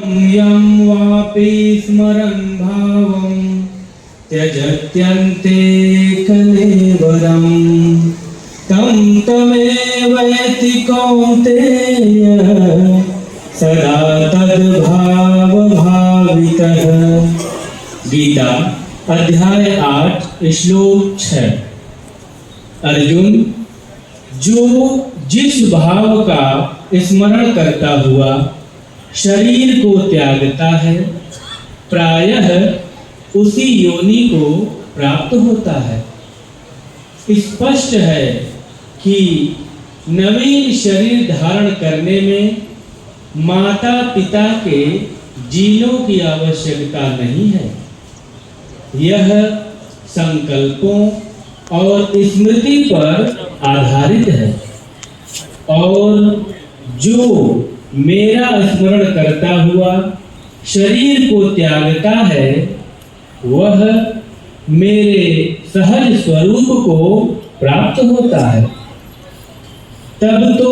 यं वापि स्मरन् भावं त्यजत्यन्ते कलेवरं तं तमेवैति कौन्तेय सदा तद्भावभावितः। गीता अध्याय 8 श्लोक 6। अर्जुन, जो जिस भाव का स्मरण करता हुआ शरीर को त्यागता है, प्रायः उसी योनि को प्राप्त होता है। स्पष्ट है कि नवीन शरीर धारण करने में माता पिता के जीनों की आवश्यकता नहीं है। यह संकल्पों और स्मृति पर आधारित है, और जो मेरा स्मरण करता हुआ शरीर को त्यागता है, वह मेरे सहज स्वरूप को प्राप्त होता है। तब तो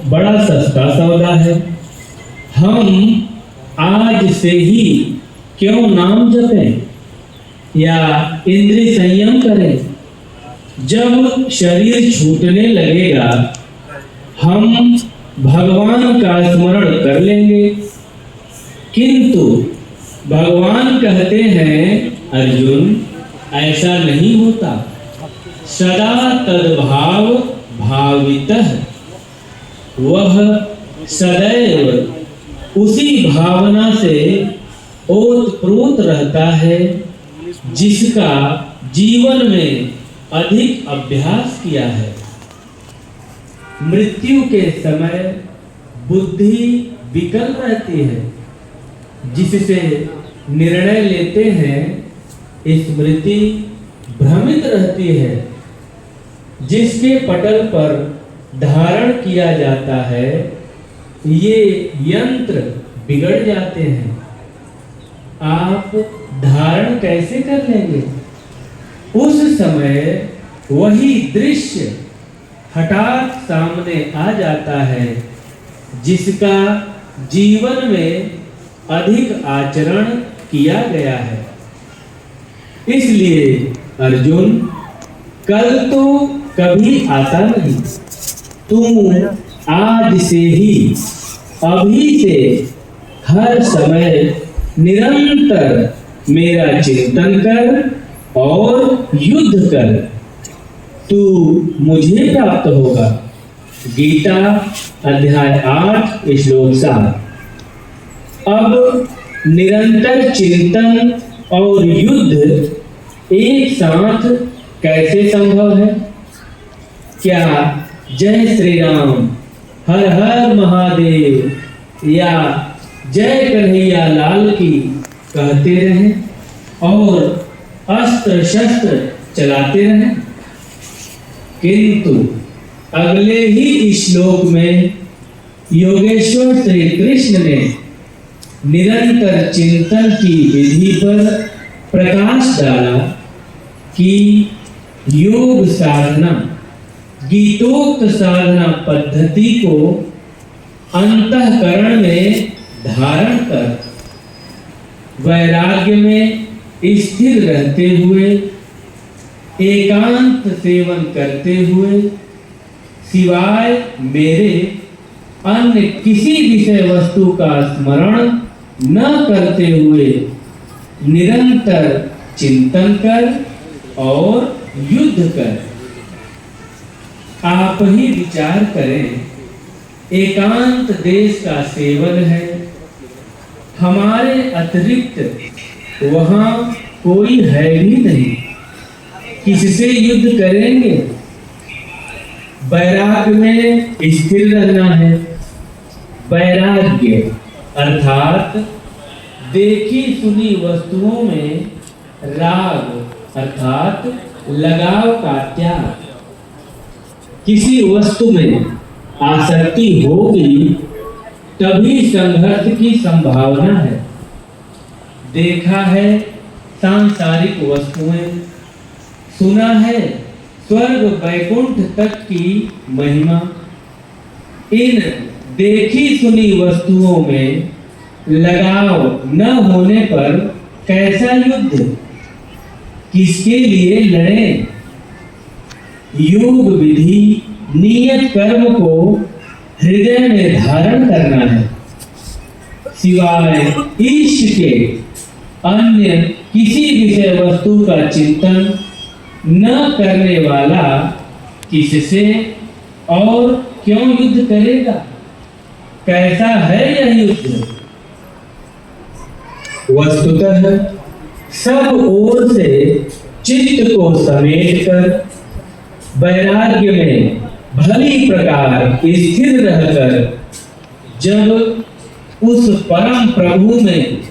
बड़ा सस्ता सौदा है। हम आज से ही क्यों नाम जपें या इंद्रिय संयम करें? जब शरीर छूटने लगेगा, हम भगवान का स्मरण कर लेंगे। किंतु भगवान कहते हैं, अर्जुन, ऐसा नहीं होता। सदा तद्भाव भावितः, वह सदैव उसी भावना से ओतप्रोत रहता है जिसका जीवन में अधिक अभ्यास किया है। मृत्यु के समय बुद्धि विकल रहती है, जिससे निर्णय लेते हैं। स्मृति भ्रमित रहती है, जिसके पटल पर धारण किया जाता है। ये यंत्र बिगड़ जाते हैं। आप धारण कैसे कर लेंगे? उस समय वही दृश्य हठात सामने आ जाता है, जिसका जीवन में अधिक आचरण किया गया है। इसलिए अर्जुन, कल तो कभी आता नहीं। तुम आज से ही, अभी से हर समय निरंतर मेरा चिंतन कर और युद्ध कर, तू मुझे प्राप्त होगा। गीता अध्याय 8 श्लोक 7। अब निरंतर चिंतन और युद्ध एक साथ कैसे संभव है? क्या जय श्री राम, हर हर महादेव या जय कन्हैया लाल की कहते रहें और अस्त्र शस्त्र चलाते रहें? किंतु अगले ही श्लोक में योगेश्वर श्री कृष्ण ने निरंतर चिंतन की विधि पर प्रकाश डाला कि योग साधना, गीतोक्त साधना पद्धति को अंतःकरण में धारण कर वैराग्य में स्थिर रहते हुए, एकांत सेवन करते हुए, सिवाय मेरे अन्य किसी विषय वस्तु का स्मरण न करते हुए निरंतर चिंतन कर और युद्ध कर। आप ही विचार करें, एकांत देश का सेवन है, हमारे अतिरिक्त वहां कोई है भी नहीं, किससे युद्ध करेंगे? वैराग्य में स्थिर रहना है। वैराग्य अर्थात देखी सुनी वस्तुओं में राग अर्थात लगाव का त्याग। किसी वस्तु में आसक्ति होगी तभी संघर्ष की संभावना है। देखा है सांसारिक वस्तुएं, सुना है स्वर्ग वैकुंठ तक की महिमा। इन देखी सुनी वस्तुओं में लगाव न होने पर कैसा युद्ध, किसके लिए लड़े। योग विधि नियत कर्म को हृदय में धारण करना है, सिवाय इष्ट के अन्य किसी विषय वस्तु का चिंतन न करने वाला किससे और क्यों युद्ध करेगा। कैसा है यह युद्ध। वस्तुतः सब ओर से चित्त को समेटकर वैराग्य में भली प्रकार स्थिर रहकर जब उस परम प्रभु में